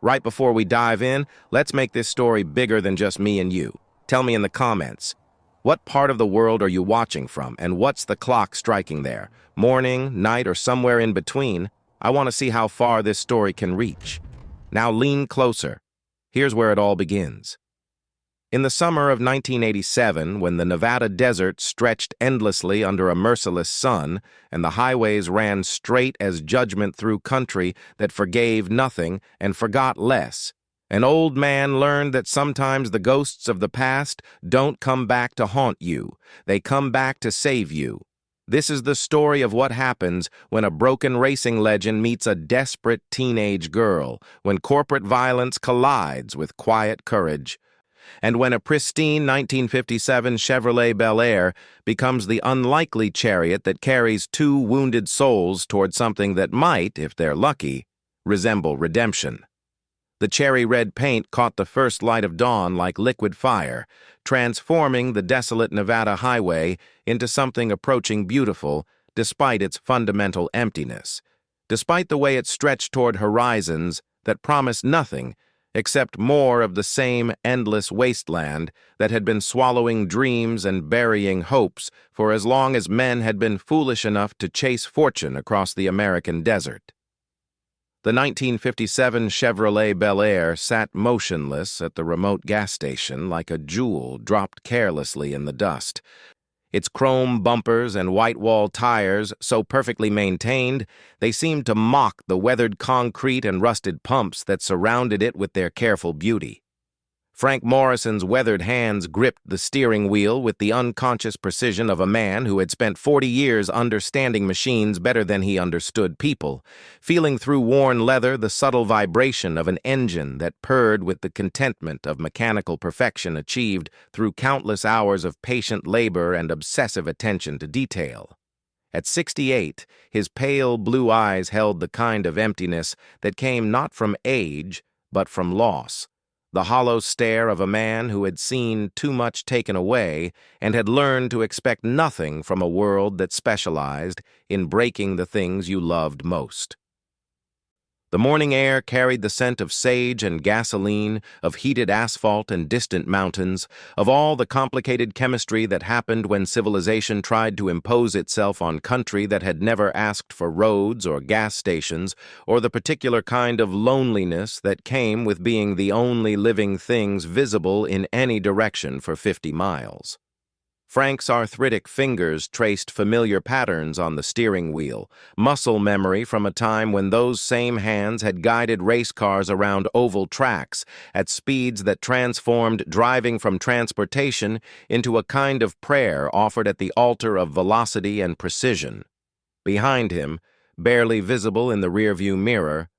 Right before we dive in, let's make this story bigger than just me and you. Tell me in the comments, what part of the world are you watching from, and what's the clock striking there? Morning, night, or somewhere in between? I want to see how far this story can reach. Now lean closer. Here's where it all begins. In the summer of 1987, when the Nevada desert stretched endlessly under a merciless sun and the highways ran straight as judgment through country that forgave nothing and forgot less, an old man learned that sometimes the ghosts of the past don't come back to haunt you. They come back to save you. This is the story of what happens when a broken racing legend meets a desperate teenage girl, when corporate violence collides with quiet courage, and when a pristine 1957 Chevrolet Bel Air becomes the unlikely chariot that carries two wounded souls toward something that might, if they're lucky, resemble redemption. The cherry-red paint caught the first light of dawn like liquid fire, transforming the desolate Nevada highway into something approaching beautiful despite its fundamental emptiness, despite the way it stretched toward horizons that promised nothing except more of the same endless wasteland that had been swallowing dreams and burying hopes for as long as men had been foolish enough to chase fortune across the American desert. The 1957 Chevrolet Bel Air sat motionless at the remote gas station like a jewel dropped carelessly in the dust. Its chrome bumpers and white-wall tires, so perfectly maintained, they seemed to mock the weathered concrete and rusted pumps that surrounded it with their careful beauty. Frank Morrison's weathered hands gripped the steering wheel with the unconscious precision of a man who had spent 40 years understanding machines better than he understood people, feeling through worn leather the subtle vibration of an engine that purred with the contentment of mechanical perfection achieved through countless hours of patient labor and obsessive attention to detail. At 68, his pale blue eyes held the kind of emptiness that came not from age, but from loss. The hollow stare of a man who had seen too much taken away and had learned to expect nothing from a world that specialized in breaking the things you loved most. The morning air carried the scent of sage and gasoline, of heated asphalt and distant mountains, of all the complicated chemistry that happened when civilization tried to impose itself on country that had never asked for roads or gas stations, or the particular kind of loneliness that came with being the only living things visible in any direction for 50 miles. Frank's arthritic fingers traced familiar patterns on the steering wheel, muscle memory from a time when those same hands had guided race cars around oval tracks at speeds that transformed driving from transportation into a kind of prayer offered at the altar of velocity and precision. Behind him, barely visible in the rearview mirror,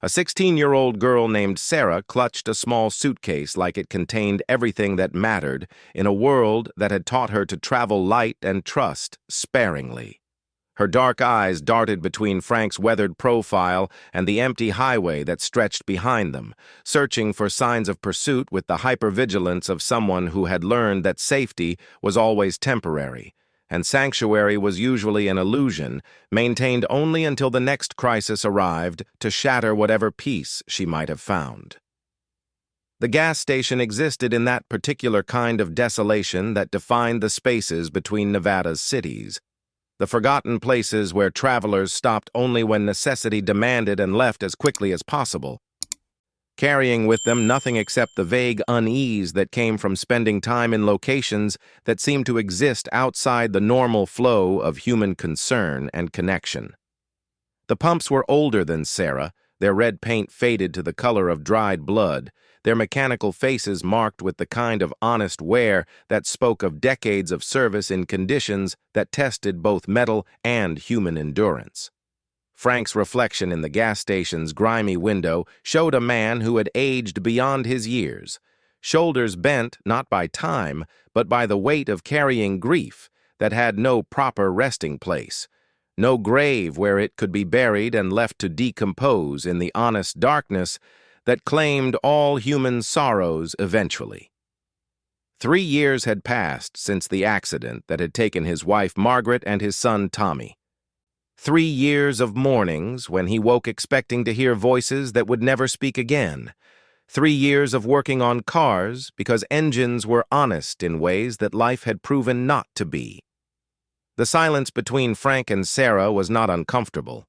a 16-year-old girl named Sarah clutched a small suitcase like it contained everything that mattered in a world that had taught her to travel light and trust sparingly. Her dark eyes darted between Frank's weathered profile and the empty highway that stretched behind them, searching for signs of pursuit with the hypervigilance of someone who had learned that safety was always temporary, and sanctuary was usually an illusion, maintained only until the next crisis arrived to shatter whatever peace she might have found. The gas station existed in that particular kind of desolation that defined the spaces between Nevada's cities, the forgotten places where travelers stopped only when necessity demanded and left as quickly as possible, carrying with them nothing except the vague unease that came from spending time in locations that seemed to exist outside the normal flow of human concern and connection. The pumps were older than Sarah, their red paint faded to the color of dried blood, their mechanical faces marked with the kind of honest wear that spoke of decades of service in conditions that tested both metal and human endurance. Frank's reflection in the gas station's grimy window showed a man who had aged beyond his years, shoulders bent not by time, but by the weight of carrying grief that had no proper resting place, no grave where it could be buried and left to decompose in the honest darkness that claimed all human sorrows eventually. 3 years had passed since the accident that had taken his wife Margaret and his son Tommy. 3 years of mornings when he woke expecting to hear voices that would never speak again. 3 years of working on cars because engines were honest in ways that life had proven not to be. The silence between Frank and Sarah was not uncomfortable.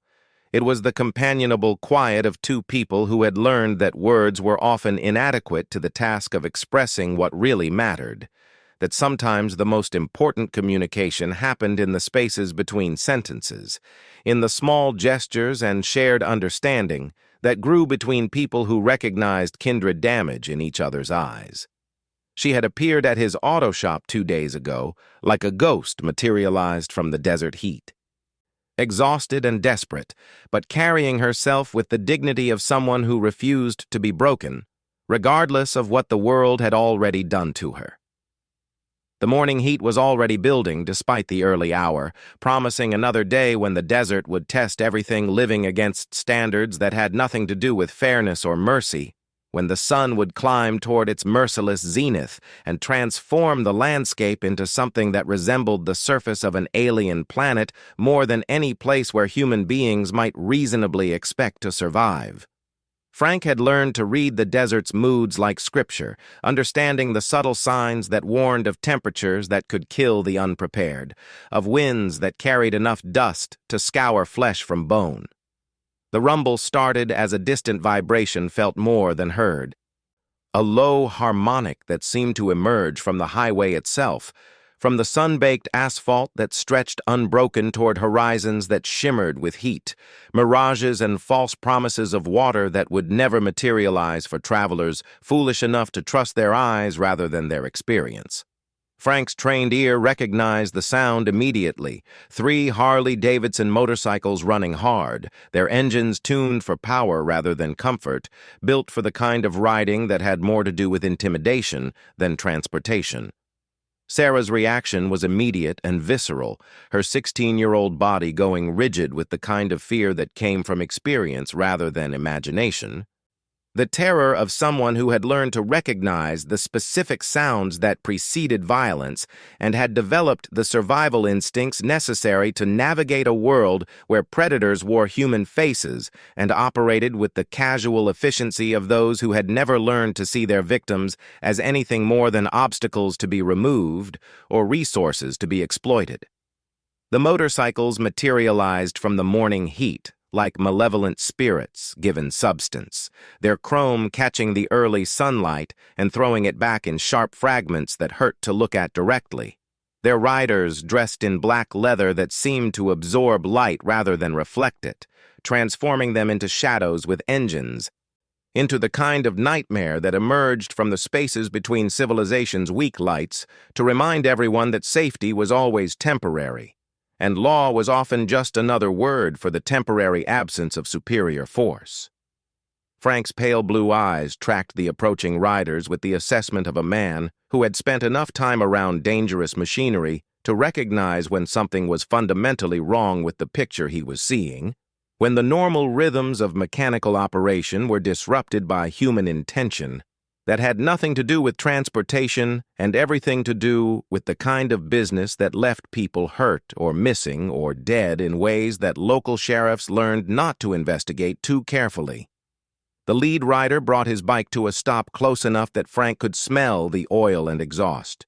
It was the companionable quiet of two people who had learned that words were often inadequate to the task of expressing what really mattered, that sometimes the most important communication happened in the spaces between sentences, in the small gestures and shared understanding that grew between people who recognized kindred damage in each other's eyes. She had appeared at his auto shop 2 days ago, like a ghost materialized from the desert heat. Exhausted and desperate, but carrying herself with the dignity of someone who refused to be broken, regardless of what the world had already done to her. The morning heat was already building despite the early hour, promising another day when the desert would test everything living against standards that had nothing to do with fairness or mercy, when the sun would climb toward its merciless zenith and transform the landscape into something that resembled the surface of an alien planet more than any place where human beings might reasonably expect to survive. Frank had learned to read the desert's moods like scripture, understanding the subtle signs that warned of temperatures that could kill the unprepared, of winds that carried enough dust to scour flesh from bone. The rumble started as a distant vibration felt more than heard, a low harmonic that seemed to emerge from the highway itself, from the sun-baked asphalt that stretched unbroken toward horizons that shimmered with heat, mirages and false promises of water that would never materialize for travelers foolish enough to trust their eyes rather than their experience. Frank's trained ear recognized the sound immediately. 3 Harley-Davidson motorcycles running hard, their engines tuned for power rather than comfort, built for the kind of riding that had more to do with intimidation than transportation. Sarah's reaction was immediate and visceral, her 16-year-old body going rigid with the kind of fear that came from experience rather than imagination. The terror of someone who had learned to recognize the specific sounds that preceded violence and had developed the survival instincts necessary to navigate a world where predators wore human faces and operated with the casual efficiency of those who had never learned to see their victims as anything more than obstacles to be removed or resources to be exploited. The motorcycles materialized from the morning heat, like malevolent spirits given substance, their chrome catching the early sunlight and throwing it back in sharp fragments that hurt to look at directly. Their riders dressed in black leather that seemed to absorb light rather than reflect it, transforming them into shadows with engines, into the kind of nightmare that emerged from the spaces between civilization's weak lights to remind everyone that safety was always temporary, and law was often just another word for the temporary absence of superior force. Frank's pale blue eyes tracked the approaching riders with the assessment of a man who had spent enough time around dangerous machinery to recognize when something was fundamentally wrong with the picture he was seeing, when the normal rhythms of mechanical operation were disrupted by human intention that had nothing to do with transportation and everything to do with the kind of business that left people hurt or missing or dead in ways that local sheriffs learned not to investigate too carefully. The lead rider brought his bike to a stop close enough that Frank could smell the oil and exhaust,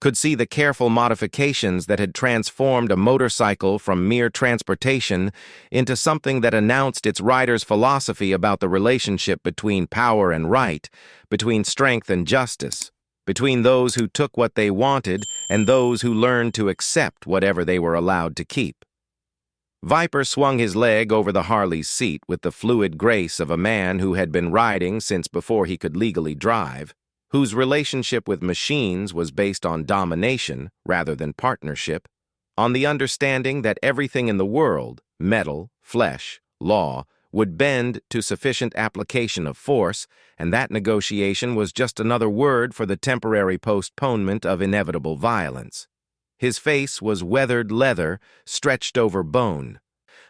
could see the careful modifications that had transformed a motorcycle from mere transportation into something that announced its rider's philosophy about the relationship between power and right, between strength and justice, between those who took what they wanted and those who learned to accept whatever they were allowed to keep. Viper swung his leg over the Harley's seat with the fluid grace of a man who had been riding since before he could legally drive, whose relationship with machines was based on domination rather than partnership, on the understanding that everything in the world, metal, flesh, law, would bend to sufficient application of force, and that negotiation was just another word for the temporary postponement of inevitable violence. His face was weathered leather stretched over bone,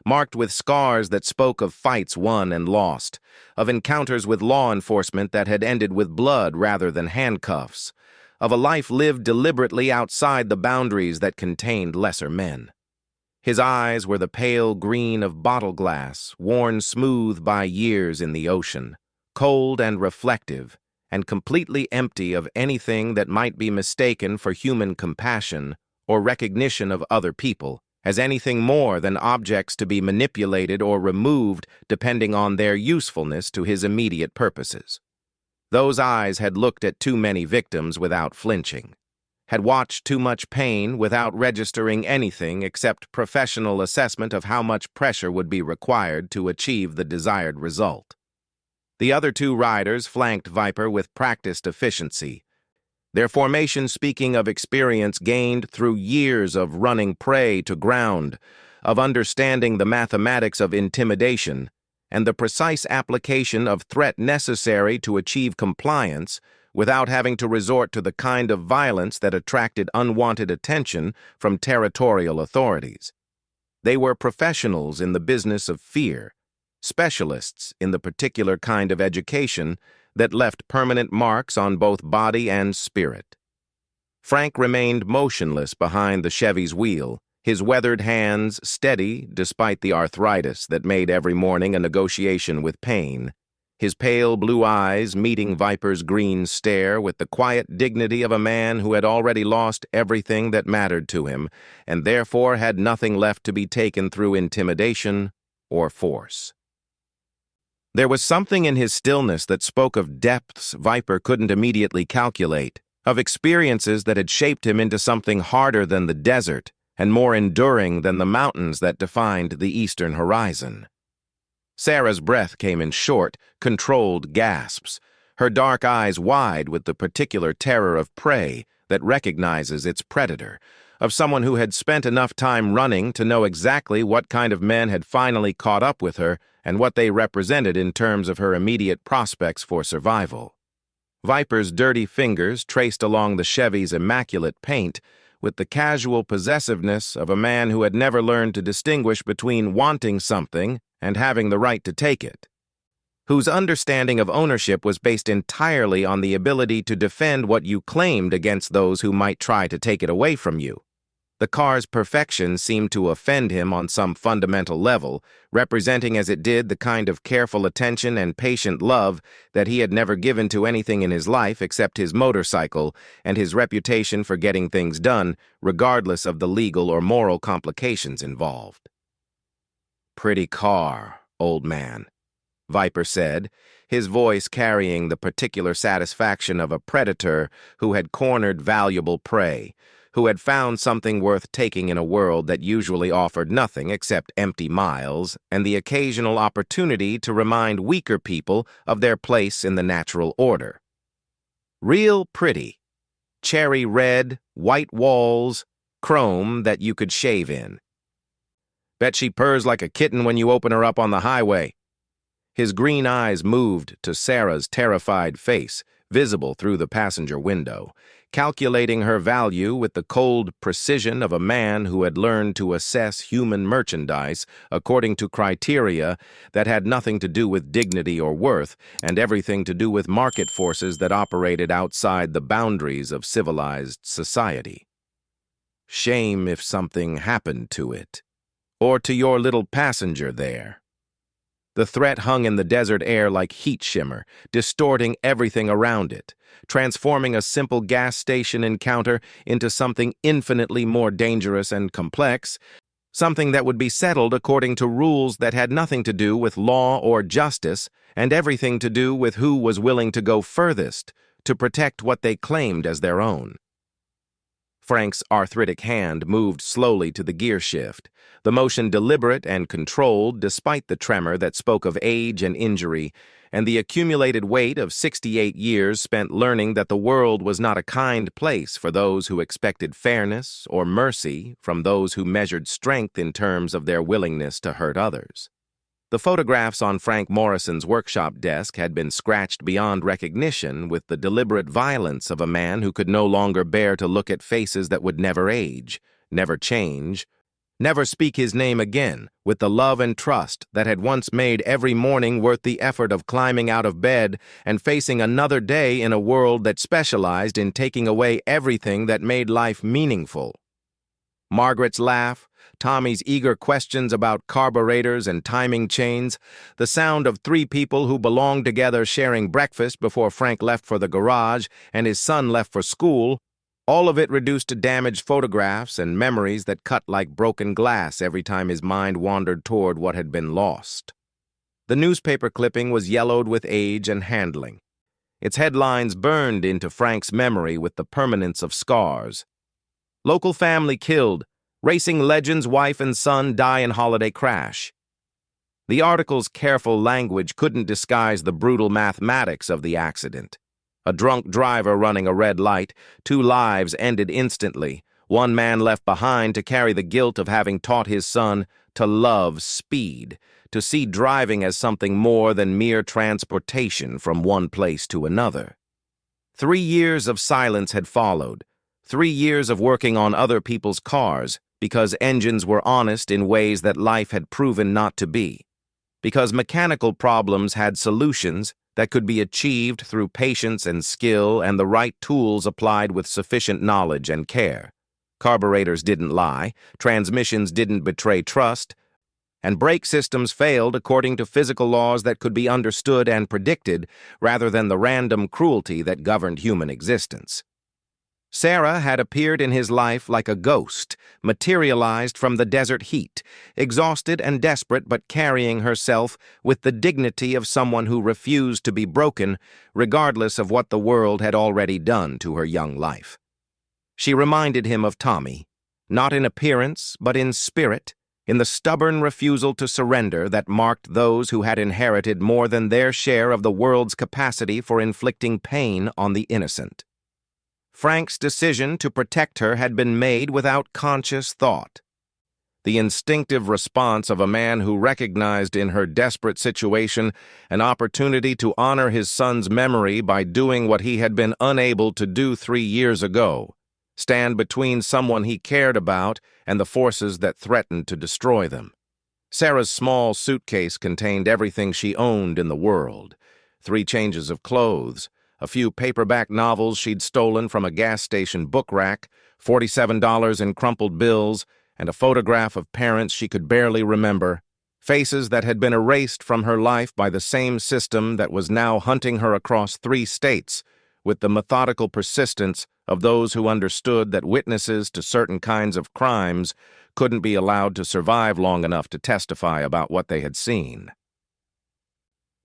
marked with scars that spoke of fights won and lost, of encounters with law enforcement that had ended with blood rather than handcuffs, of a life lived deliberately outside the boundaries that contained lesser men. His eyes were the pale green of bottle glass, worn smooth by years in the ocean, cold and reflective, and completely empty of anything that might be mistaken for human compassion or recognition of other people, as anything more than objects to be manipulated or removed depending on their usefulness to his immediate purposes. Those eyes had looked at too many victims without flinching, had watched too much pain without registering anything except professional assessment of how much pressure would be required to achieve the desired result. The other two riders flanked Viper with practiced efficiency, their formation speaking of experience gained through years of running prey to ground, of understanding the mathematics of intimidation, and the precise application of threat necessary to achieve compliance without having to resort to the kind of violence that attracted unwanted attention from territorial authorities. They were professionals in the business of fear, specialists in the particular kind of education that left permanent marks on both body and spirit. Frank remained motionless behind the Chevy's wheel, his weathered hands steady despite the arthritis that made every morning a negotiation with pain, his pale blue eyes meeting Viper's green stare with the quiet dignity of a man who had already lost everything that mattered to him and therefore had nothing left to be taken through intimidation or force. There was something in his stillness that spoke of depths Viper couldn't immediately calculate, of experiences that had shaped him into something harder than the desert and more enduring than the mountains that defined the eastern horizon. Sarah's breath came in short, controlled gasps, her dark eyes wide with the particular terror of prey that recognizes its predator, of someone who had spent enough time running to know exactly what kind of men had finally caught up with her and what they represented in terms of her immediate prospects for survival. Viper's dirty fingers traced along the Chevy's immaculate paint with the casual possessiveness of a man who had never learned to distinguish between wanting something and having the right to take it, whose understanding of ownership was based entirely on the ability to defend what you claimed against those who might try to take it away from you. The car's perfection seemed to offend him on some fundamental level, representing as it did the kind of careful attention and patient love that he had never given to anything in his life except his motorcycle and his reputation for getting things done, regardless of the legal or moral complications involved. "Pretty car, old man," Viper said, his voice carrying the particular satisfaction of a predator who had cornered valuable prey, who had found something worth taking in a world that usually offered nothing except empty miles and the occasional opportunity to remind weaker people of their place in the natural order. "Real pretty. Cherry red, white walls, chrome that you could shave in. Bet she purrs like a kitten when you open her up on the highway." His green eyes moved to Sarah's terrified face, visible through the passenger window, calculating her value with the cold precision of a man who had learned to assess human merchandise according to criteria that had nothing to do with dignity or worth and everything to do with market forces that operated outside the boundaries of civilized society. "Shame if something happened to it. Or to your little passenger there." The threat hung in the desert air like heat shimmer, distorting everything around it, transforming a simple gas station encounter into something infinitely more dangerous and complex, something that would be settled according to rules that had nothing to do with law or justice and everything to do with who was willing to go furthest to protect what they claimed as their own. Frank's arthritic hand moved slowly to the gear shift, the motion deliberate and controlled despite the tremor that spoke of age and injury, and the accumulated weight of 68 years spent learning that the world was not a kind place for those who expected fairness or mercy from those who measured strength in terms of their willingness to hurt others. The photographs on Frank Morrison's workshop desk had been scratched beyond recognition with the deliberate violence of a man who could no longer bear to look at faces that would never age, never change, never speak his name again, with the love and trust that had once made every morning worth the effort of climbing out of bed and facing another day in a world that specialized in taking away everything that made life meaningful. Margaret's laugh, Tommy's eager questions about carburetors and timing chains, the sound of three people who belonged together sharing breakfast before Frank left for the garage and his son left for school, all of it reduced to damaged photographs and memories that cut like broken glass every time his mind wandered toward what had been lost. The newspaper clipping was yellowed with age and handling. Its headlines burned into Frank's memory with the permanence of scars. Local family killed. Racing legend's wife and son die in holiday crash. The article's careful language couldn't disguise the brutal mathematics of the accident. A drunk driver running a red light, 2 lives ended instantly, 1 man left behind to carry the guilt of having taught his son to love speed, to see driving as something more than mere transportation from one place to another. 3 years of silence had followed, 3 years of working on other people's cars, because engines were honest in ways that life had proven not to be, because mechanical problems had solutions that could be achieved through patience and skill and the right tools applied with sufficient knowledge and care. Carburetors didn't lie, transmissions didn't betray trust, and brake systems failed according to physical laws that could be understood and predicted rather than the random cruelty that governed human existence. Sarah had appeared in his life like a ghost, materialized from the desert heat, exhausted and desperate but carrying herself with the dignity of someone who refused to be broken, regardless of what the world had already done to her young life. She reminded him of Tommy, not in appearance but in spirit, in the stubborn refusal to surrender that marked those who had inherited more than their share of the world's capacity for inflicting pain on the innocent. Frank's decision to protect her had been made without conscious thought. The instinctive response of a man who recognized in her desperate situation an opportunity to honor his son's memory by doing what he had been unable to do 3 years ago, stand between someone he cared about and the forces that threatened to destroy them. Sarah's small suitcase contained everything she owned in the world: 3 changes of clothes, a few paperback novels she'd stolen from a gas station book rack, $47 in crumpled bills, and a photograph of parents she could barely remember, faces that had been erased from her life by the same system that was now hunting her across 3 states, with the methodical persistence of those who understood that witnesses to certain kinds of crimes couldn't be allowed to survive long enough to testify about what they had seen.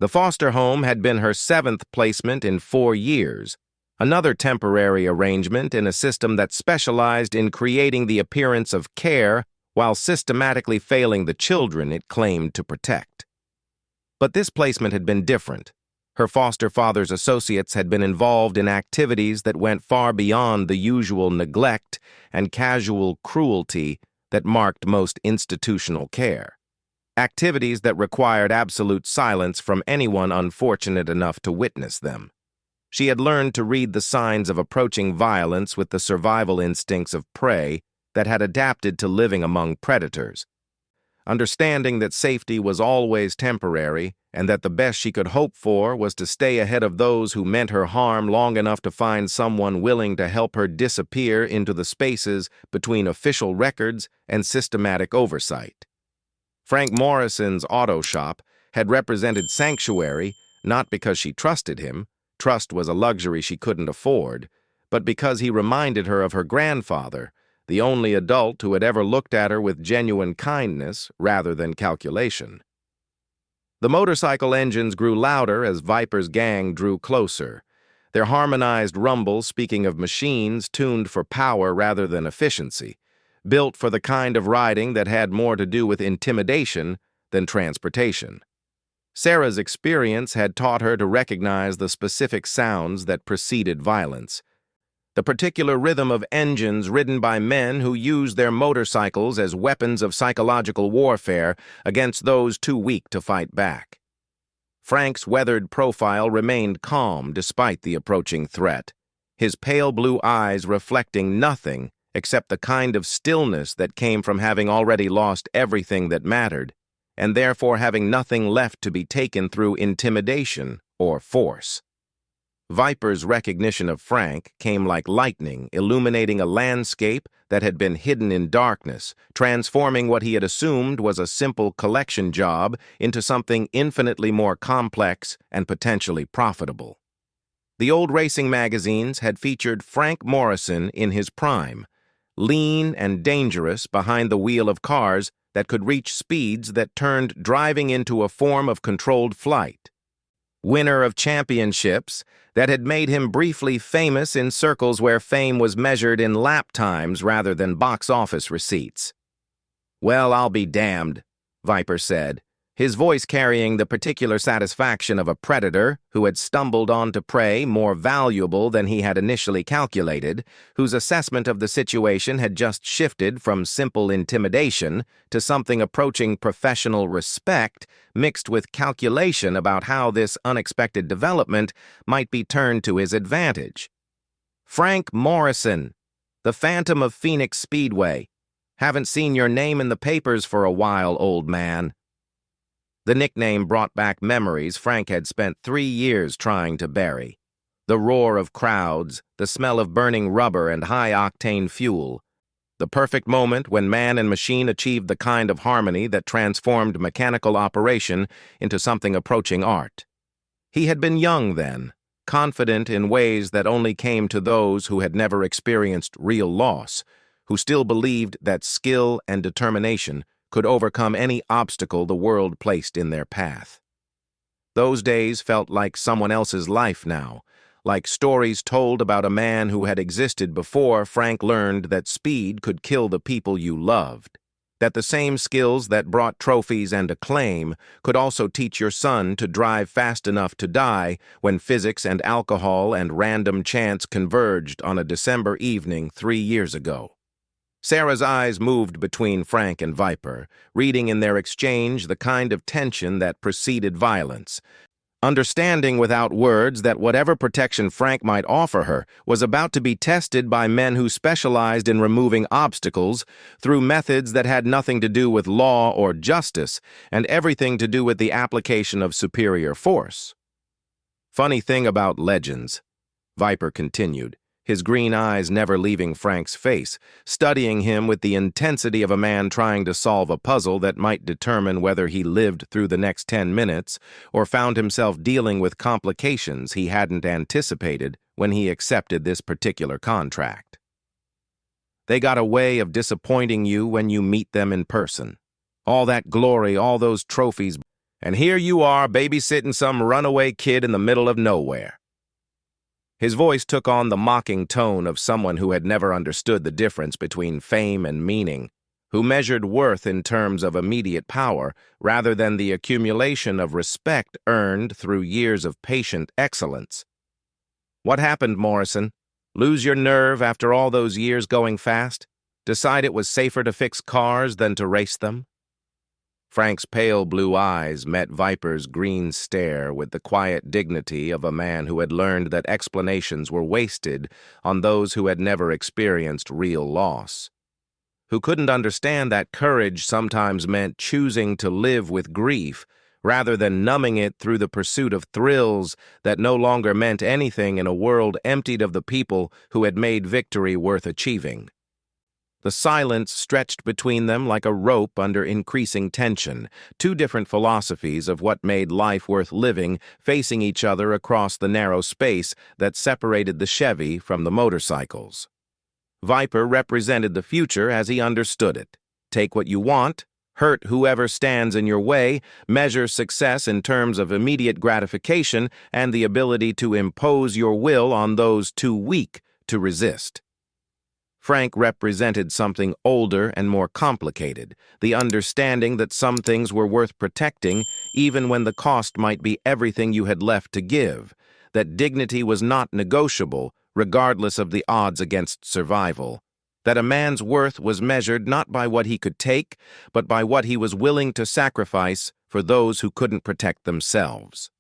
The foster home had been her 7th placement in 4 years, another temporary arrangement in a system that specialized in creating the appearance of care while systematically failing the children it claimed to protect. But this placement had been different. Her foster father's associates had been involved in activities that went far beyond the usual neglect and casual cruelty that marked most institutional care. Activities that required absolute silence from anyone unfortunate enough to witness them. She had learned to read the signs of approaching violence with the survival instincts of prey that had adapted to living among predators. Understanding that safety was always temporary and that the best she could hope for was to stay ahead of those who meant her harm long enough to find someone willing to help her disappear into the spaces between official records and systematic oversight. Frank Morrison's auto shop had represented sanctuary not because she trusted him, trust was a luxury she couldn't afford, but because he reminded her of her grandfather, the only adult who had ever looked at her with genuine kindness rather than calculation. The motorcycle engines grew louder as Viper's gang drew closer, their harmonized rumble speaking of machines tuned for power rather than efficiency, built for the kind of riding that had more to do with intimidation than transportation. Sarah's experience had taught her to recognize the specific sounds that preceded violence, the particular rhythm of engines ridden by men who used their motorcycles as weapons of psychological warfare against those too weak to fight back. Frank's weathered profile remained calm despite the approaching threat, his pale blue eyes reflecting nothing except the kind of stillness that came from having already lost everything that mattered, and therefore having nothing left to be taken through intimidation or force. Viper's recognition of Frank came like lightning, illuminating a landscape that had been hidden in darkness, transforming what he had assumed was a simple collection job into something infinitely more complex and potentially profitable. The old racing magazines had featured Frank Morrison in his prime, lean and dangerous behind the wheel of cars that could reach speeds that turned driving into a form of controlled flight. Winner of championships that had made him briefly famous in circles where fame was measured in lap times rather than box office receipts. "Well, I'll be damned," Viper said, his voice carrying the particular satisfaction of a predator who had stumbled onto prey more valuable than he had initially calculated, whose assessment of the situation had just shifted from simple intimidation to something approaching professional respect mixed with calculation about how this unexpected development might be turned to his advantage. "Frank Morrison, the Phantom of Phoenix Speedway. Haven't seen your name in the papers for a while, old man." The nickname brought back memories Frank had spent 3 years trying to bury. The roar of crowds, the smell of burning rubber and high-octane fuel. The perfect moment when man and machine achieved the kind of harmony that transformed mechanical operation into something approaching art. He had been young then, confident in ways that only came to those who had never experienced real loss, who still believed that skill and determination could overcome any obstacle the world placed in their path. Those days felt like someone else's life now, like stories told about a man who had existed before Frank learned that speed could kill the people you loved, that the same skills that brought trophies and acclaim could also teach your son to drive fast enough to die when physics and alcohol and random chance converged on a December evening 3 years ago. Sarah's eyes moved between Frank and Viper, reading in their exchange the kind of tension that preceded violence, understanding without words that whatever protection Frank might offer her was about to be tested by men who specialized in removing obstacles through methods that had nothing to do with law or justice and everything to do with the application of superior force. "Funny thing about legends," Viper continued, his green eyes never leaving Frank's face, studying him with the intensity of a man trying to solve a puzzle that might determine whether he lived through the next 10 minutes or found himself dealing with complications he hadn't anticipated when he accepted this particular contract. "They got a way of disappointing you when you meet them in person. All that glory, all those trophies, and here you are babysitting some runaway kid in the middle of nowhere." His voice took on the mocking tone of someone who had never understood the difference between fame and meaning, who measured worth in terms of immediate power rather than the accumulation of respect earned through years of patient excellence. "What happened, Morrison? Lose your nerve after all those years going fast? Decide it was safer to fix cars than to race them?" Frank's pale blue eyes met Viper's green stare with the quiet dignity of a man who had learned that explanations were wasted on those who had never experienced real loss, who couldn't understand that courage sometimes meant choosing to live with grief rather than numbing it through the pursuit of thrills that no longer meant anything in a world emptied of the people who had made victory worth achieving. The silence stretched between them like a rope under increasing tension, 2 different philosophies of what made life worth living facing each other across the narrow space that separated the Chevy from the motorcycles. Viper represented the future as he understood it. Take what you want, hurt whoever stands in your way, measure success in terms of immediate gratification and the ability to impose your will on those too weak to resist. Frank represented something older and more complicated, the understanding that some things were worth protecting even when the cost might be everything you had left to give, that dignity was not negotiable regardless of the odds against survival, that a man's worth was measured not by what he could take, but by what he was willing to sacrifice for those who couldn't protect themselves.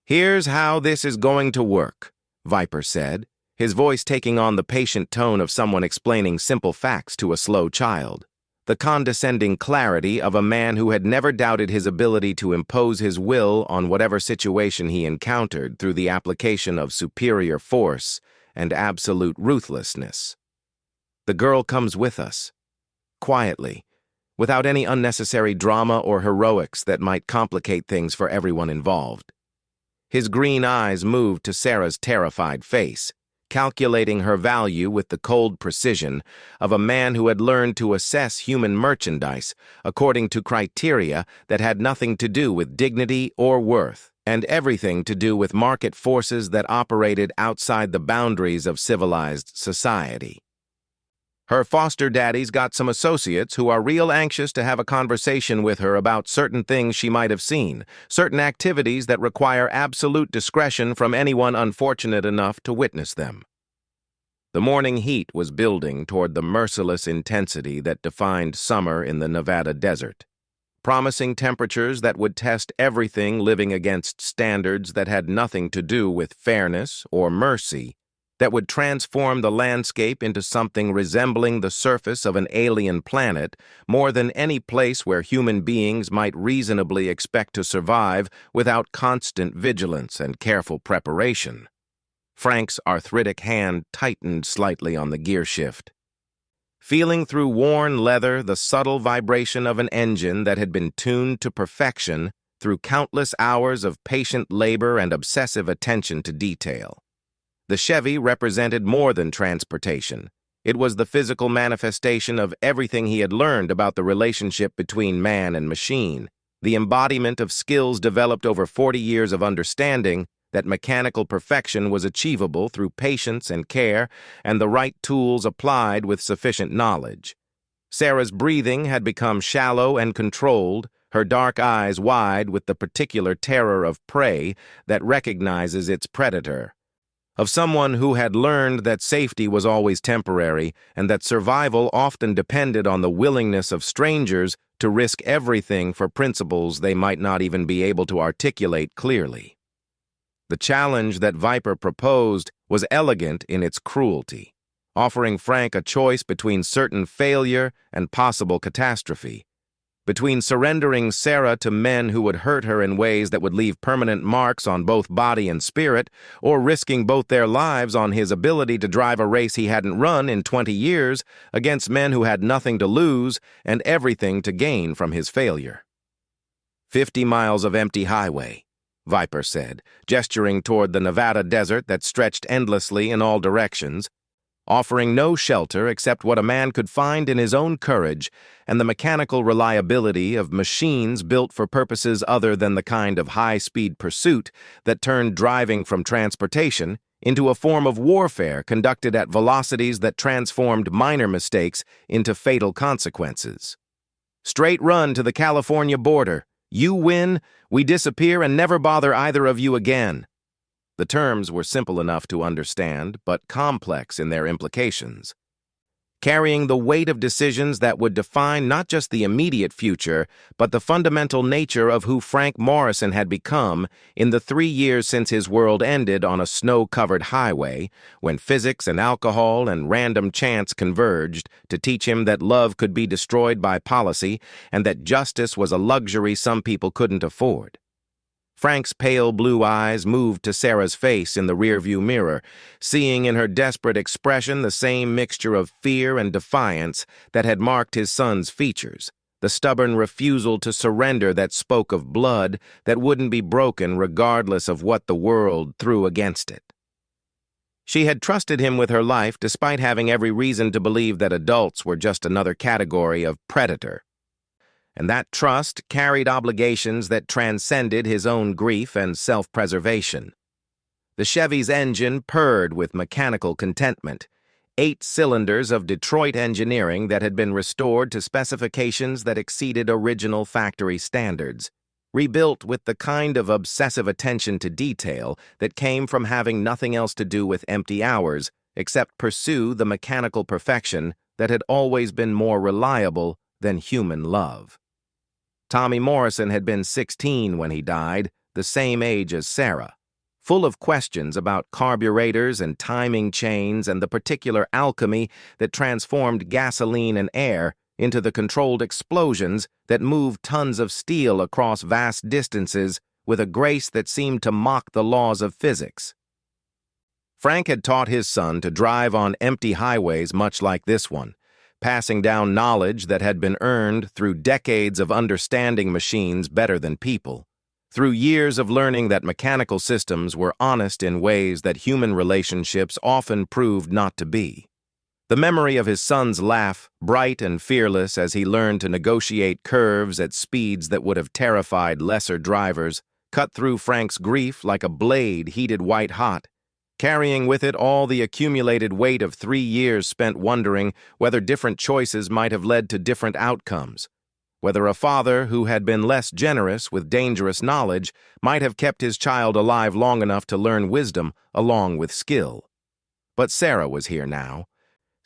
"Here's how this is going to work," Viper said, his voice taking on the patient tone of someone explaining simple facts to a slow child, the condescending clarity of a man who had never doubted his ability to impose his will on whatever situation he encountered through the application of superior force and absolute ruthlessness. The girl comes with us, quietly, without any unnecessary drama or heroics that might complicate things for everyone involved. His green eyes moved to Sarah's terrified face, calculating her value with the cold precision of a man who had learned to assess human merchandise according to criteria that had nothing to do with dignity or worth, and everything to do with market forces that operated outside the boundaries of civilized society. Her foster daddy's got some associates who are real anxious to have a conversation with her about certain things she might have seen, certain activities that require absolute discretion from anyone unfortunate enough to witness them. The morning heat was building toward the merciless intensity that defined summer in the Nevada desert, promising temperatures that would test everything living against standards that had nothing to do with fairness or mercy, that would transform the landscape into something resembling the surface of an alien planet more than any place where human beings might reasonably expect to survive without constant vigilance and careful preparation. Frank's arthritic hand tightened slightly on the gear shift. Feeling through worn leather the subtle vibration of an engine that had been tuned to perfection through countless hours of patient labor and obsessive attention to detail. The Chevy represented more than transportation. It was the physical manifestation of everything he had learned about the relationship between man and machine, the embodiment of skills developed over 40 years of understanding that mechanical perfection was achievable through patience and care and the right tools applied with sufficient knowledge. Sarah's breathing had become shallow and controlled, her dark eyes wide with the particular terror of prey that recognizes its predator. Of someone who had learned that safety was always temporary and that survival often depended on the willingness of strangers to risk everything for principles they might not even be able to articulate clearly. The challenge that Viper proposed was elegant in its cruelty, offering Frank a choice between certain failure and possible catastrophe, between surrendering Sarah to men who would hurt her in ways that would leave permanent marks on both body and spirit, or risking both their lives on his ability to drive a race he hadn't run in 20 years against men who had nothing to lose and everything to gain from his failure. 50 miles of empty highway, Viper said, gesturing toward the Nevada desert that stretched endlessly in all directions, offering no shelter except what a man could find in his own courage and the mechanical reliability of machines built for purposes other than the kind of high-speed pursuit that turned driving from transportation into a form of warfare conducted at velocities that transformed minor mistakes into fatal consequences. Straight run to the California border. You win, we disappear and never bother either of you again. The terms were simple enough to understand, but complex in their implications, carrying the weight of decisions that would define not just the immediate future, but the fundamental nature of who Frank Morrison had become in the 3 years since his world ended on a snow-covered highway, when physics and alcohol and random chance converged to teach him that love could be destroyed by policy and that justice was a luxury some people couldn't afford. Frank's pale blue eyes moved to Sarah's face in the rearview mirror, seeing in her desperate expression the same mixture of fear and defiance that had marked his son's features, the stubborn refusal to surrender that spoke of blood that wouldn't be broken regardless of what the world threw against it. She had trusted him with her life despite having every reason to believe that adults were just another category of predator. And that trust carried obligations that transcended his own grief and self-preservation. The Chevy's engine purred with mechanical contentment, 8 cylinders of Detroit engineering that had been restored to specifications that exceeded original factory standards, rebuilt with the kind of obsessive attention to detail that came from having nothing else to do with empty hours except pursue the mechanical perfection that had always been more reliable than human love. Tommy Morrison had been 16 when he died, the same age as Sarah, full of questions about carburetors and timing chains and the particular alchemy that transformed gasoline and air into the controlled explosions that moved tons of steel across vast distances with a grace that seemed to mock the laws of physics. Frank had taught his son to drive on empty highways much like this one, passing down knowledge that had been earned through decades of understanding machines better than people, through years of learning that mechanical systems were honest in ways that human relationships often proved not to be. The memory of his son's laugh, bright and fearless as he learned to negotiate curves at speeds that would have terrified lesser drivers, cut through Frank's grief like a blade heated white-hot, carrying with it all the accumulated weight of 3 years spent wondering whether different choices might have led to different outcomes, whether a father who had been less generous with dangerous knowledge might have kept his child alive long enough to learn wisdom along with skill. But Sarah was here now,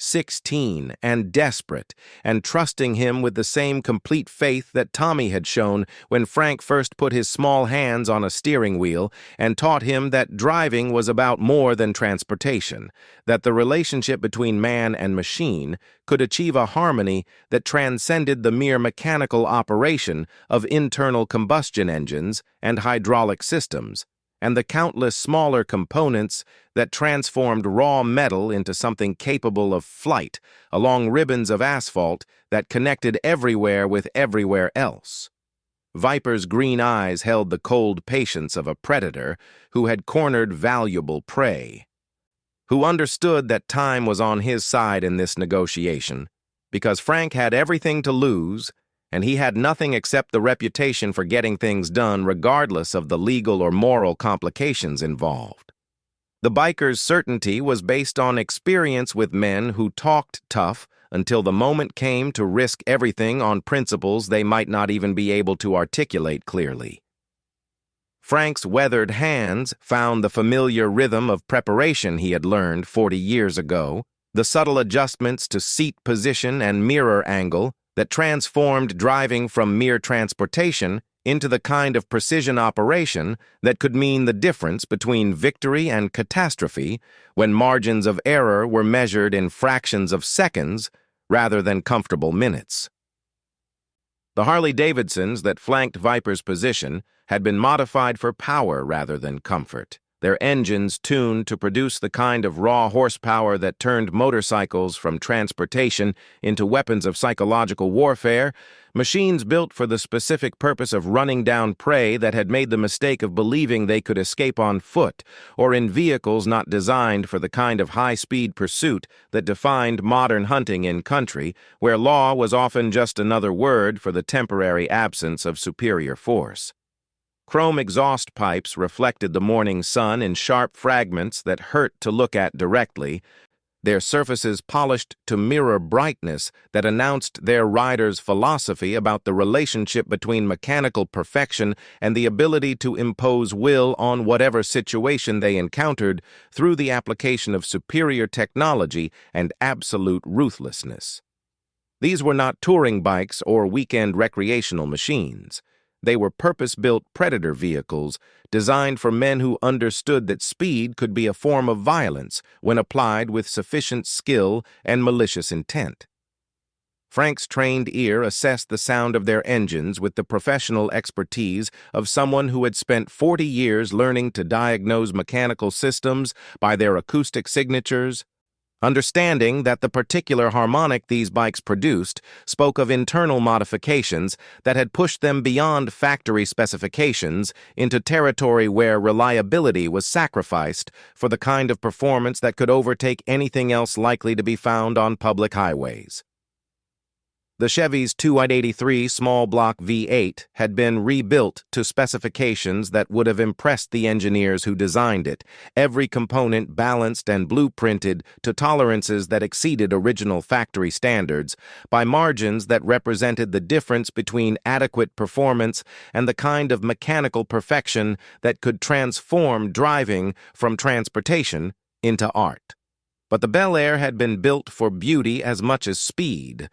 16 and desperate, and trusting him with the same complete faith that Tommy had shown when Frank first put his small hands on a steering wheel and taught him that driving was about more than transportation, that the relationship between man and machine could achieve a harmony that transcended the mere mechanical operation of internal combustion engines and hydraulic systems, and the countless smaller components that transformed raw metal into something capable of flight along ribbons of asphalt that connected everywhere with everywhere else. Viper's green eyes held the cold patience of a predator who had cornered valuable prey, who understood that time was on his side in this negotiation, because Frank had everything to lose and he had nothing except the reputation for getting things done regardless of the legal or moral complications involved. The biker's certainty was based on experience with men who talked tough until the moment came to risk everything on principles they might not even be able to articulate clearly. Frank's weathered hands found the familiar rhythm of preparation he had learned 40 years ago, the subtle adjustments to seat position and mirror angle that transformed driving from mere transportation into the kind of precision operation that could mean the difference between victory and catastrophe when margins of error were measured in fractions of seconds rather than comfortable minutes. The Harley-Davidsons that flanked Viper's position had been modified for power rather than comfort, their engines tuned to produce the kind of raw horsepower that turned motorcycles from transportation into weapons of psychological warfare, machines built for the specific purpose of running down prey that had made the mistake of believing they could escape on foot, or in vehicles not designed for the kind of high-speed pursuit that defined modern hunting in country, where law was often just another word for the temporary absence of superior force. Chrome exhaust pipes reflected the morning sun in sharp fragments that hurt to look at directly, their surfaces polished to mirror brightness that announced their rider's philosophy about the relationship between mechanical perfection and the ability to impose will on whatever situation they encountered through the application of superior technology and absolute ruthlessness. These were not touring bikes or weekend recreational machines. They were purpose-built predator vehicles designed for men who understood that speed could be a form of violence when applied with sufficient skill and malicious intent. Frank's trained ear assessed the sound of their engines with the professional expertise of someone who had spent 40 years learning to diagnose mechanical systems by their acoustic signatures, understanding that the particular harmonic these bikes produced spoke of internal modifications that had pushed them beyond factory specifications into territory where reliability was sacrificed for the kind of performance that could overtake anything else likely to be found on public highways. The Chevy's 283 small block V8 had been rebuilt to specifications that would have impressed the engineers who designed it, every component balanced and blueprinted to tolerances that exceeded original factory standards by margins that represented the difference between adequate performance and the kind of mechanical perfection that could transform driving from transportation into art. But the Bel Air had been built for beauty as much as speed,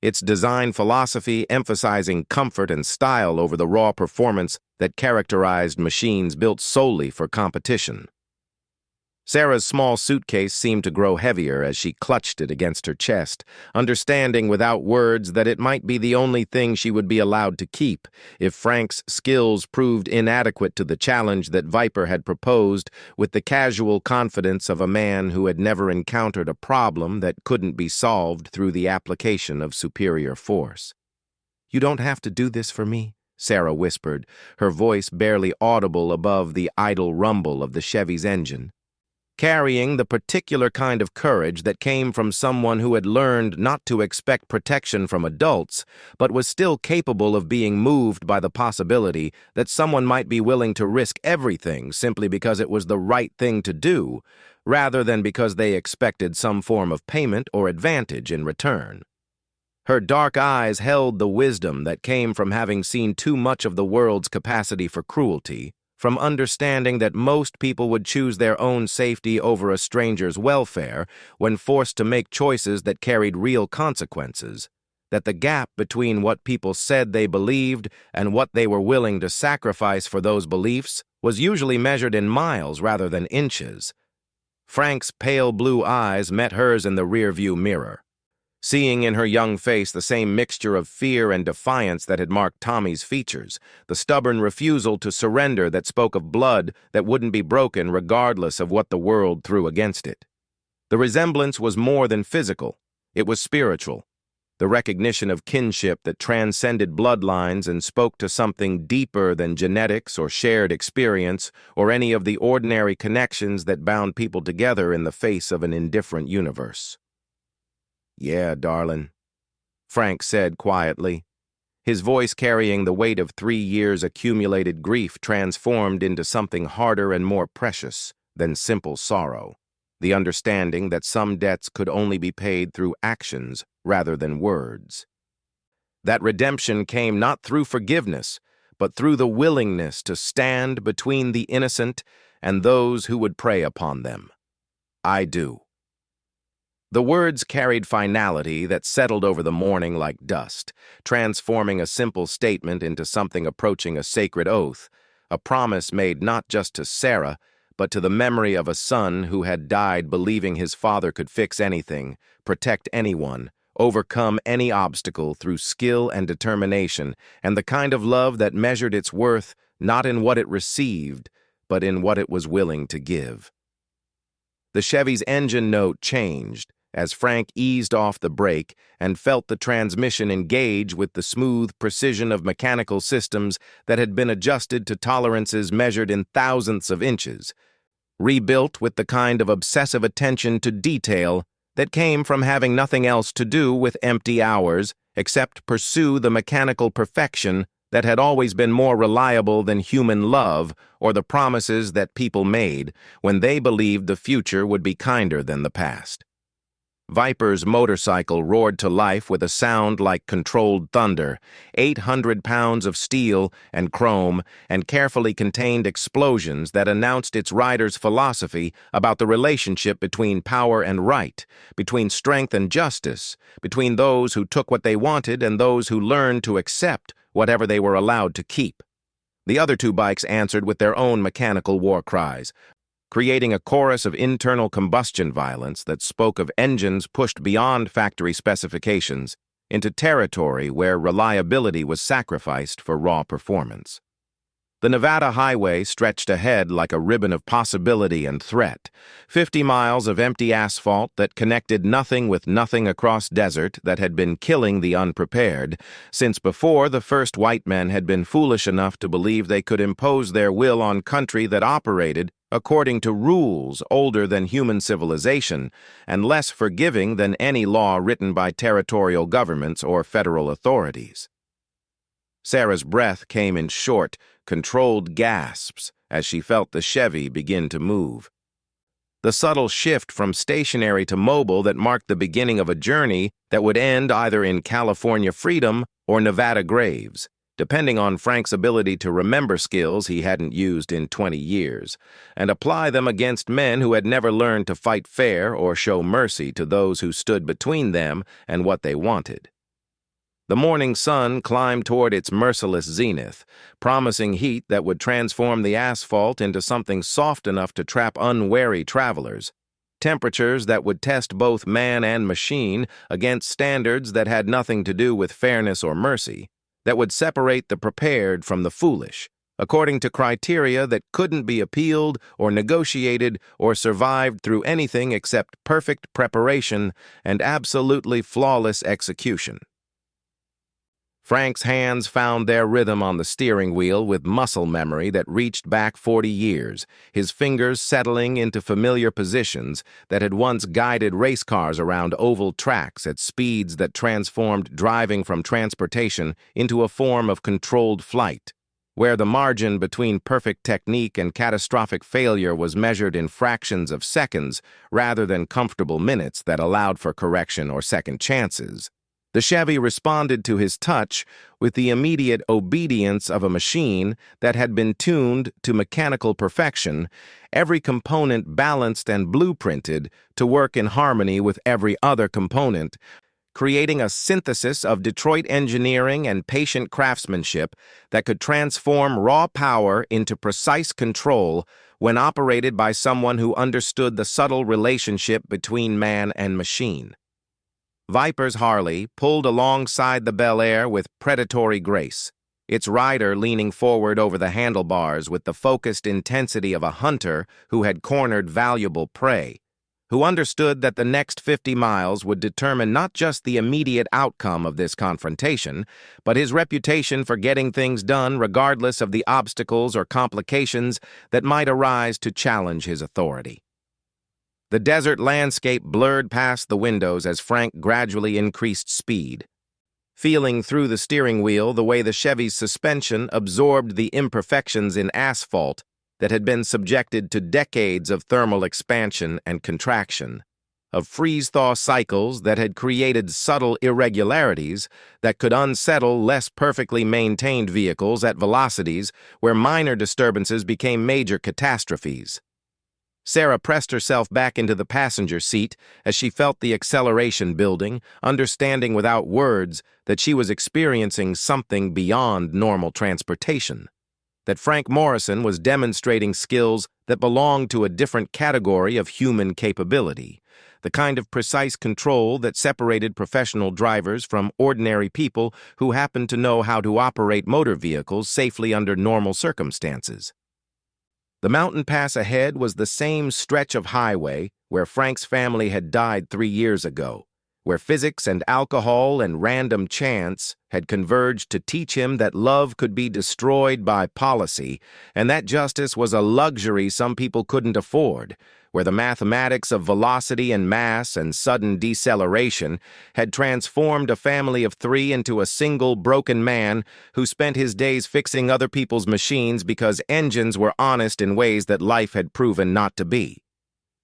its design philosophy emphasizing comfort and style over the raw performance that characterized machines built solely for competition. Sarah's small suitcase seemed to grow heavier as she clutched it against her chest, understanding without words that it might be the only thing she would be allowed to keep if Frank's skills proved inadequate to the challenge that Viper had proposed, with the casual confidence of a man who had never encountered a problem that couldn't be solved through the application of superior force. "You don't have to do this for me," Sarah whispered, her voice barely audible above the idle rumble of the Chevy's engine, carrying the particular kind of courage that came from someone who had learned not to expect protection from adults, but was still capable of being moved by the possibility that someone might be willing to risk everything simply because it was the right thing to do, rather than because they expected some form of payment or advantage in return. Her dark eyes held the wisdom that came from having seen too much of the world's capacity for cruelty, from understanding that most people would choose their own safety over a stranger's welfare when forced to make choices that carried real consequences, that the gap between what people said they believed and what they were willing to sacrifice for those beliefs was usually measured in miles rather than inches. Frank's pale blue eyes met hers in the rearview mirror, seeing in her young face the same mixture of fear and defiance that had marked Tommy's features, the stubborn refusal to surrender that spoke of blood that wouldn't be broken regardless of what the world threw against it. The resemblance was more than physical, it was spiritual, the recognition of kinship that transcended bloodlines and spoke to something deeper than genetics or shared experience or any of the ordinary connections that bound people together in the face of an indifferent universe. "Yeah, darling," Frank said quietly, his voice carrying the weight of 3 years' accumulated grief transformed into something harder and more precious than simple sorrow, the understanding that some debts could only be paid through actions rather than words. That redemption came not through forgiveness, but through the willingness to stand between the innocent and those who would prey upon them. "I do." The words carried finality that settled over the morning like dust, transforming a simple statement into something approaching a sacred oath, a promise made not just to Sarah, but to the memory of a son who had died believing his father could fix anything, protect anyone, overcome any obstacle through skill and determination, and the kind of love that measured its worth not in what it received, but in what it was willing to give. The Chevy's engine note changed as Frank eased off the brake and felt the transmission engage with the smooth precision of mechanical systems that had been adjusted to tolerances measured in thousandths of inches, rebuilt with the kind of obsessive attention to detail that came from having nothing else to do with empty hours except pursue the mechanical perfection that had always been more reliable than human love or the promises that people made when they believed the future would be kinder than the past. Viper's motorcycle roared to life with a sound like controlled thunder, 800 pounds of steel and chrome and carefully contained explosions that announced its rider's philosophy about the relationship between power and right, between strength and justice, between those who took what they wanted and those who learned to accept whatever they were allowed to keep. The other two bikes answered with their own mechanical war cries, creating a chorus of internal combustion violence that spoke of engines pushed beyond factory specifications into territory where reliability was sacrificed for raw performance. The Nevada highway stretched ahead like a ribbon of possibility and threat, 50 miles of empty asphalt that connected nothing with nothing across desert that had been killing the unprepared, since before the first white men had been foolish enough to believe they could impose their will on country that operated according to rules older than human civilization and less forgiving than any law written by territorial governments or federal authorities. Sarah's breath came in short, controlled gasps as she felt the Chevy begin to move. The subtle shift from stationary to mobile that marked the beginning of a journey that would end either in California freedom or Nevada graves, depending on Frank's ability to remember skills he hadn't used in 20 years, and apply them against men who had never learned to fight fair or show mercy to those who stood between them and what they wanted. The morning sun climbed toward its merciless zenith, promising heat that would transform the asphalt into something soft enough to trap unwary travelers. Temperatures that would test both man and machine against standards that had nothing to do with fairness or mercy, that would separate the prepared from the foolish, according to criteria that couldn't be appealed or negotiated or survived through anything except perfect preparation and absolutely flawless execution. Frank's hands found their rhythm on the steering wheel with muscle memory that reached back 40 years, his fingers settling into familiar positions that had once guided race cars around oval tracks at speeds that transformed driving from transportation into a form of controlled flight, where the margin between perfect technique and catastrophic failure was measured in fractions of seconds rather than comfortable minutes that allowed for correction or second chances. The Chevy responded to his touch with the immediate obedience of a machine that had been tuned to mechanical perfection, every component balanced and blueprinted to work in harmony with every other component, creating a synthesis of Detroit engineering and patient craftsmanship that could transform raw power into precise control when operated by someone who understood the subtle relationship between man and machine. Viper's Harley pulled alongside the Bel Air with predatory grace, its rider leaning forward over the handlebars with the focused intensity of a hunter who had cornered valuable prey, who understood that the next 50 miles would determine not just the immediate outcome of this confrontation, but his reputation for getting things done regardless of the obstacles or complications that might arise to challenge his authority. The desert landscape blurred past the windows as Frank gradually increased speed, feeling through the steering wheel the way the Chevy's suspension absorbed the imperfections in asphalt that had been subjected to decades of thermal expansion and contraction, of freeze-thaw cycles that had created subtle irregularities that could unsettle less perfectly maintained vehicles at velocities where minor disturbances became major catastrophes. Sarah pressed herself back into the passenger seat as she felt the acceleration building, understanding without words that she was experiencing something beyond normal transportation, that Frank Morrison was demonstrating skills that belonged to a different category of human capability, the kind of precise control that separated professional drivers from ordinary people who happened to know how to operate motor vehicles safely under normal circumstances. The mountain pass ahead was the same stretch of highway where Frank's family had died 3 years ago, where physics and alcohol and random chance had converged to teach him that love could be destroyed by policy and that justice was a luxury some people couldn't afford, where the mathematics of velocity and mass and sudden deceleration had transformed a family of 3 into a single broken man who spent his days fixing other people's machines because engines were honest in ways that life had proven not to be.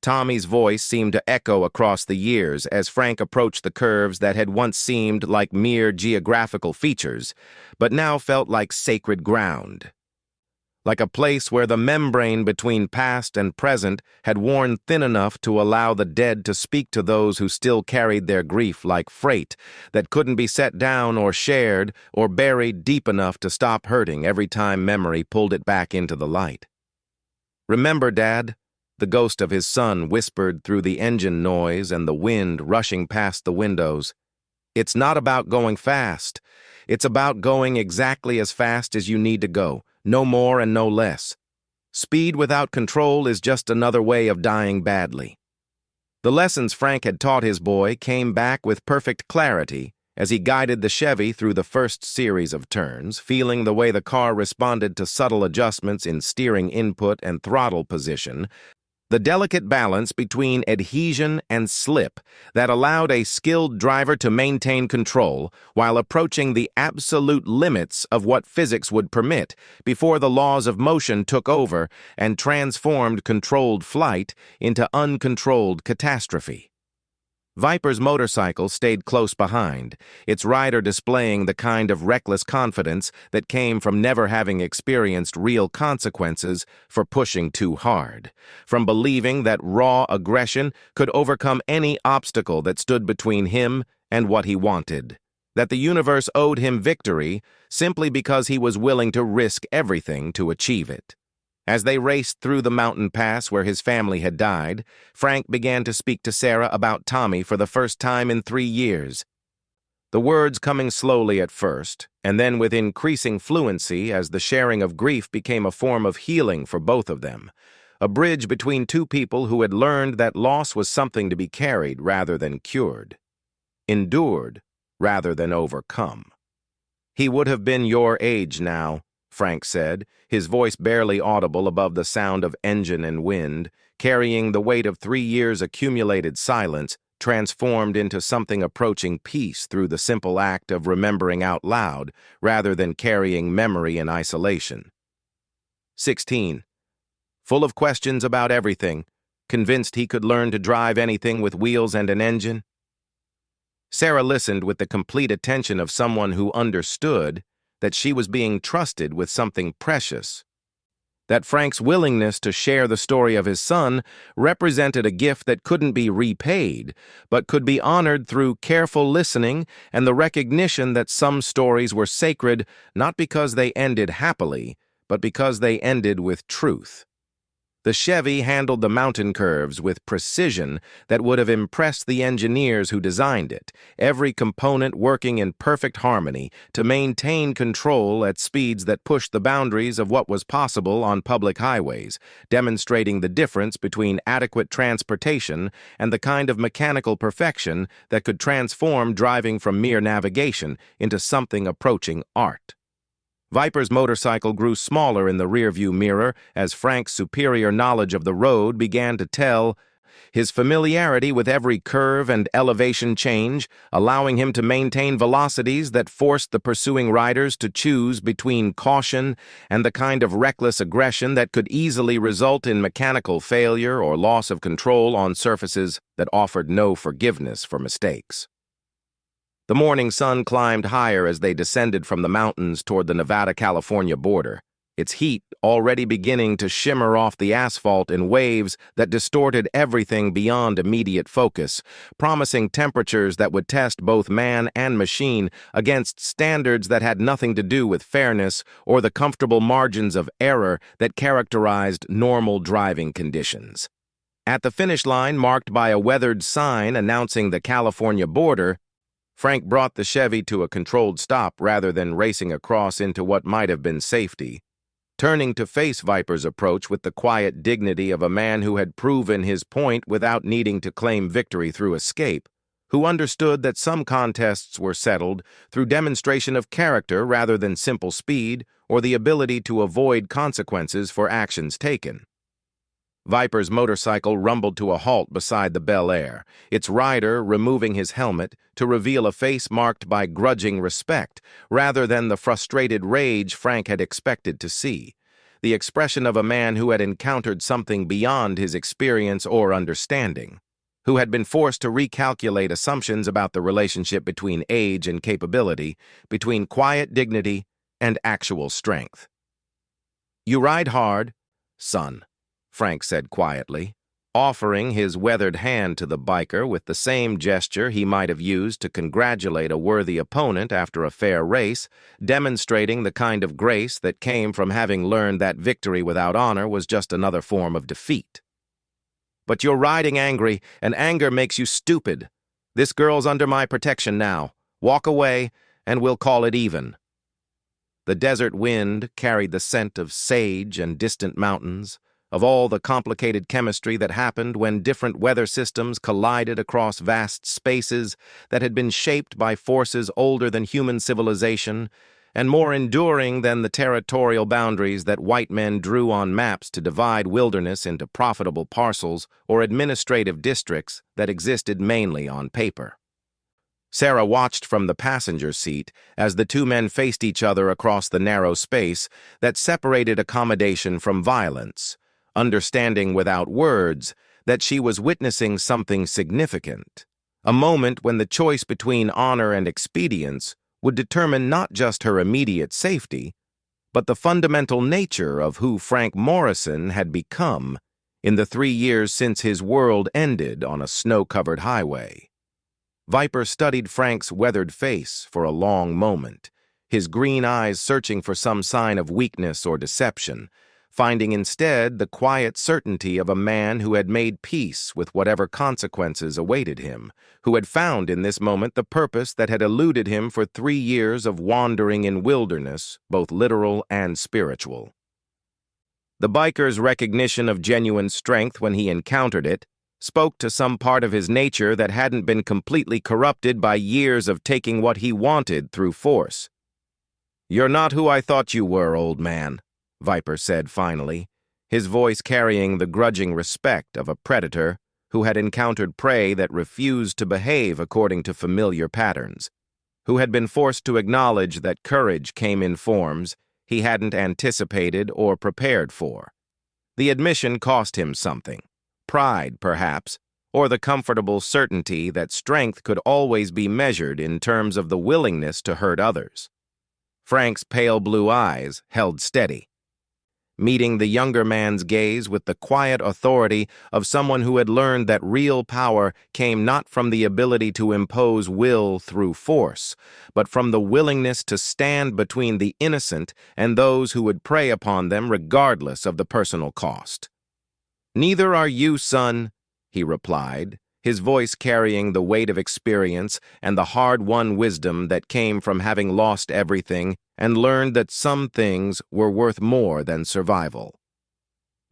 Tommy's voice seemed to echo across the years as Frank approached the curves that had once seemed like mere geographical features, but now felt like sacred ground. Like a place where the membrane between past and present had worn thin enough to allow the dead to speak to those who still carried their grief like freight that couldn't be set down or shared or buried deep enough to stop hurting every time memory pulled it back into the light. "Remember, Dad," the ghost of his son whispered through the engine noise and the wind rushing past the windows. "It's not about going fast. It's about going exactly as fast as you need to go. No more and no less. Speed without control is just another way of dying badly." The lessons Frank had taught his boy came back with perfect clarity as he guided the Chevy through the first series of turns, feeling the way the car responded to subtle adjustments in steering input and throttle position, the delicate balance between adhesion and slip that allowed a skilled driver to maintain control while approaching the absolute limits of what physics would permit before the laws of motion took over and transformed controlled flight into uncontrolled catastrophe. Viper's motorcycle stayed close behind, its rider displaying the kind of reckless confidence that came from never having experienced real consequences for pushing too hard, from believing that raw aggression could overcome any obstacle that stood between him and what he wanted, that the universe owed him victory simply because he was willing to risk everything to achieve it. As they raced through the mountain pass where his family had died, Frank began to speak to Sarah about Tommy for the first time in 3 years. The words coming slowly at first, and then with increasing fluency as the sharing of grief became a form of healing for both of them, a bridge between two people who had learned that loss was something to be carried rather than cured, endured rather than overcome. "He would have been your age now," Frank said, his voice barely audible above the sound of engine and wind, carrying the weight of 3 years' accumulated silence, transformed into something approaching peace through the simple act of remembering out loud rather than carrying memory in isolation. 16. Full of questions about everything, convinced he could learn to drive anything with wheels and an engine. Sarah listened with the complete attention of someone who understood that she was being trusted with something precious, that Frank's willingness to share the story of his son represented a gift that couldn't be repaid, but could be honored through careful listening and the recognition that some stories were sacred not because they ended happily, but because they ended with truth. The Chevy handled the mountain curves with precision that would have impressed the engineers who designed it, every component working in perfect harmony to maintain control at speeds that pushed the boundaries of what was possible on public highways, demonstrating the difference between adequate transportation and the kind of mechanical perfection that could transform driving from mere navigation into something approaching art. Viper's motorcycle grew smaller in the rearview mirror as Frank's superior knowledge of the road began to tell, his familiarity with every curve and elevation change, allowing him to maintain velocities that forced the pursuing riders to choose between caution and the kind of reckless aggression that could easily result in mechanical failure or loss of control on surfaces that offered no forgiveness for mistakes. The morning sun climbed higher as they descended from the mountains toward the Nevada-California border, its heat already beginning to shimmer off the asphalt in waves that distorted everything beyond immediate focus, promising temperatures that would test both man and machine against standards that had nothing to do with fairness or the comfortable margins of error that characterized normal driving conditions. At the finish line, marked by a weathered sign announcing the California border, Frank brought the Chevy to a controlled stop rather than racing across into what might have been safety, turning to face Viper's approach with the quiet dignity of a man who had proven his point without needing to claim victory through escape, who understood that some contests were settled through demonstration of character rather than simple speed or the ability to avoid consequences for actions taken. Viper's motorcycle rumbled to a halt beside the Bel Air, its rider removing his helmet to reveal a face marked by grudging respect rather than the frustrated rage Frank had expected to see, the expression of a man who had encountered something beyond his experience or understanding, who had been forced to recalculate assumptions about the relationship between age and capability, between quiet dignity and actual strength. "You ride hard, son," Frank said quietly, offering his weathered hand to the biker with the same gesture he might have used to congratulate a worthy opponent after a fair race, demonstrating the kind of grace that came from having learned that victory without honor was just another form of defeat. "But you're riding angry, and anger makes you stupid. This girl's under my protection now. Walk away, and we'll call it even." The desert wind carried the scent of sage and distant mountains, of all the complicated chemistry that happened when different weather systems collided across vast spaces that had been shaped by forces older than human civilization and more enduring than the territorial boundaries that white men drew on maps to divide wilderness into profitable parcels or administrative districts that existed mainly on paper. Sarah watched from the passenger seat as the two men faced each other across the narrow space that separated accommodation from violence, understanding without words that she was witnessing something significant, a moment when the choice between honor and expedience would determine not just her immediate safety, but the fundamental nature of who Frank Morrison had become in the 3 years since his world ended on a snow-covered highway. Viper studied Frank's weathered face for a long moment, his green eyes searching for some sign of weakness or deception, finding instead the quiet certainty of a man who had made peace with whatever consequences awaited him, who had found in this moment the purpose that had eluded him for 3 years of wandering in wilderness, both literal and spiritual. The biker's recognition of genuine strength when he encountered it spoke to some part of his nature that hadn't been completely corrupted by years of taking what he wanted through force. "You're not who I thought you were, old man," Viper said finally, his voice carrying the grudging respect of a predator who had encountered prey that refused to behave according to familiar patterns, who had been forced to acknowledge that courage came in forms he hadn't anticipated or prepared for. The admission cost him something. Pride, perhaps, or the comfortable certainty that strength could always be measured in terms of the willingness to hurt others. Frank's pale blue eyes held steady, meeting the younger man's gaze with the quiet authority of someone who had learned that real power came not from the ability to impose will through force, but from the willingness to stand between the innocent and those who would prey upon them regardless of the personal cost. "Neither are you, son," he replied, his voice carrying the weight of experience and the hard-won wisdom that came from having lost everything and learned that some things were worth more than survival.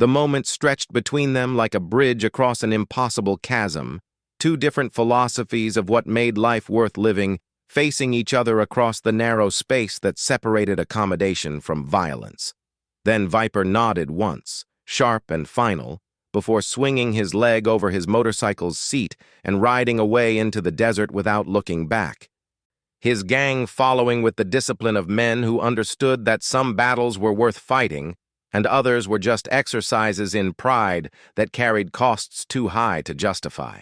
The moment stretched between them like a bridge across an impossible chasm, two different philosophies of what made life worth living, facing each other across the narrow space that separated accommodation from violence. Then Viper nodded once, sharp and final, before swinging his leg over his motorcycle's seat and riding away into the desert without looking back. His gang following with the discipline of men who understood that some battles were worth fighting and others were just exercises in pride that carried costs too high to justify.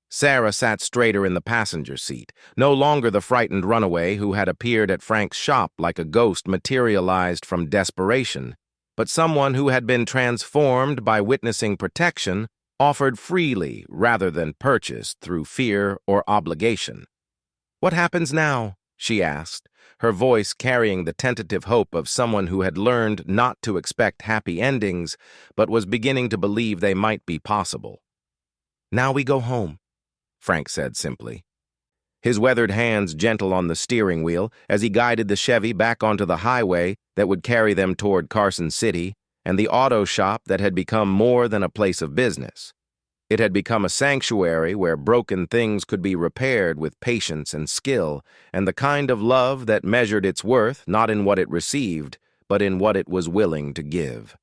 Sarah sat straighter in the passenger seat, no longer the frightened runaway who had appeared at Frank's shop like a ghost materialized from desperation, but someone who had been transformed by witnessing protection, offered freely rather than purchased through fear or obligation. "What happens now?" she asked, her voice carrying the tentative hope of someone who had learned not to expect happy endings, but was beginning to believe they might be possible. "Now we go home," Frank said simply, his weathered hands gentle on the steering wheel as he guided the Chevy back onto the highway that would carry them toward Carson City and the auto shop that had become more than a place of business. It had become a sanctuary where broken things could be repaired with patience and skill, and the kind of love that measured its worth not in what it received, but in what it was willing to give.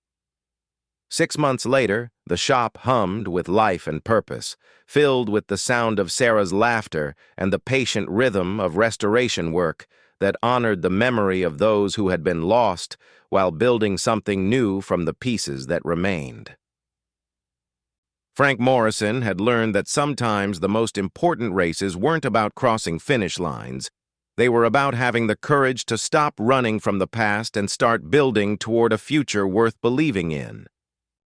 6 months later, the shop hummed with life and purpose, filled with the sound of Sarah's laughter and the patient rhythm of restoration work that honored the memory of those who had been lost while building something new from the pieces that remained. Frank Morrison had learned that sometimes the most important races weren't about crossing finish lines. They were about having the courage to stop running from the past and start building toward a future worth believing in.